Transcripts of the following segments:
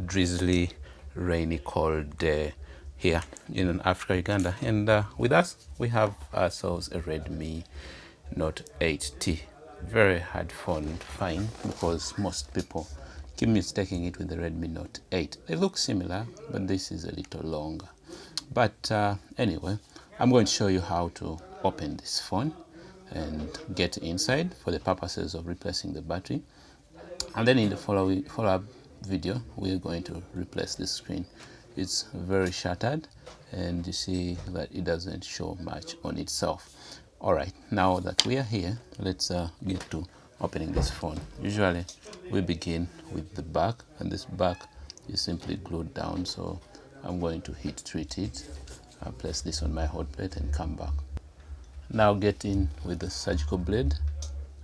drizzly, rainy, cold day here in Africa, Uganda, and with us we have ourselves a Redmi Note 8T. Very hard phone to find because most people keep mistaking it with the Redmi Note 8. They look similar, but this is a little longer. But anyway, I'm going to show you how to open this phone and get inside for the purposes of replacing the battery. And then in the follow-up video, we're going to replace the screen. It's very shattered, and you see that it doesn't show much on itself. All right, now that we are here, let's get to opening this phone. Usually, we begin with the back, and this back is simply glued down. So I'm going to heat treat it. I'll place this on my hot plate and come back. Now get in with the surgical blade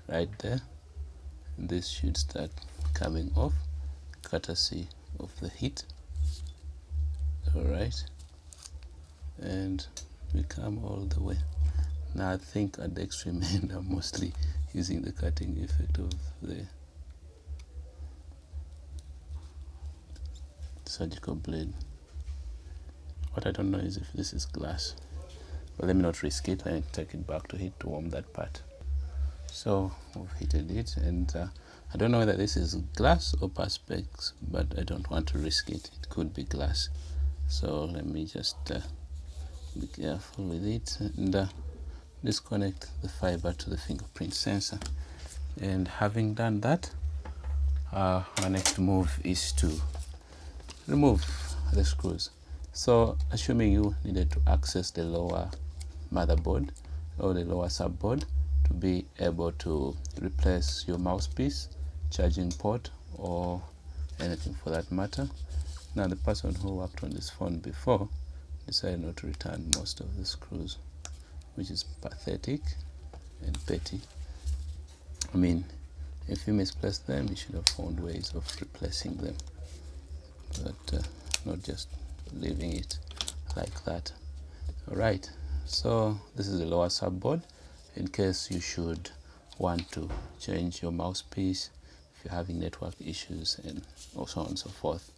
right there. This should start coming off courtesy of the heat. All right, and we come all the way. Now I think at the extreme end I'm mostly using the cutting effect of the surgical blade. What I don't know is if this is glass, but let me not risk it. Let me take it back to heat to warm that part. So we've heated it, and I don't know whether this is glass or perspex, but I don't want to risk it. It could be glass. So let me just be careful with it and disconnect the fiber to the fingerprint sensor. And having done that, our next move is to remove the screws. So assuming you needed to access the lower motherboard or the lower subboard to be able to replace your mousepiece, charging port, or anything for that matter. Now the person who worked on this phone before decided not to return most of the screws, which is pathetic and petty. I mean, if you misplaced them, you should have found ways of replacing them, but not just leaving it like that. All right, so this is the lower subboard in case you should want to change your mousepiece if you're having network issues and so on and so forth.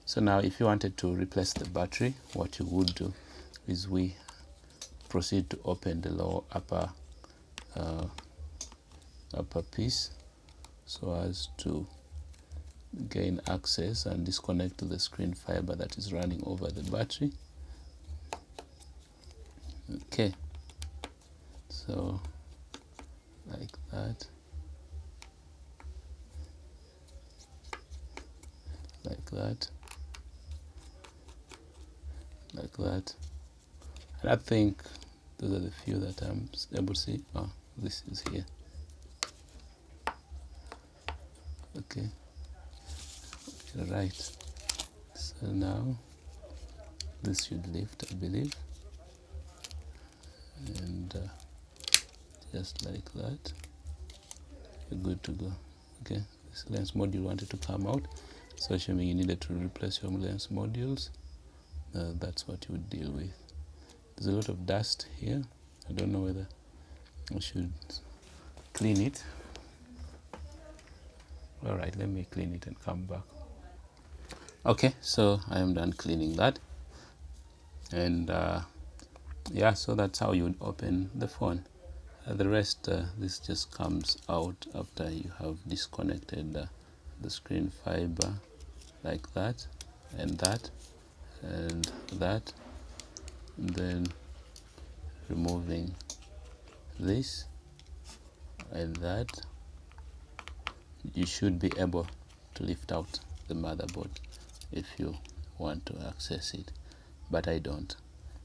So now if you wanted to replace the battery, what you would do is we proceed to open the lower upper piece so as to gain access and disconnect to the screen fiber that is running over the battery. Okay, so like that, like that, like that. And I think those are the few that I'm able to see. Oh, this is here. Okay, right. So now this should lift, I believe, and just like that, you're good to go. Okay, this lens module wanted to come out, so assuming you needed to replace your lens modules, that's what you would deal with. There's a lot of dust here. I don't know whether I should clean it. All right, let me clean it and come back. Okay, so I am done cleaning that, and yeah, so that's how you would open the phone. The rest, this just comes out after you have disconnected the screen fiber, like that, and that, and that, and then removing this and that. You should be able to lift out the motherboard if you want to access it, but I don't.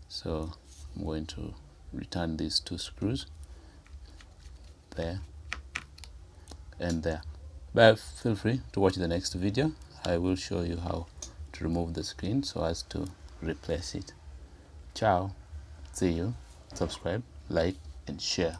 So I'm going to return these two screws there and there. But feel free to watch the next video. I will show you how to remove the screen so as to replace it. Ciao. See you. Subscribe, like, and share.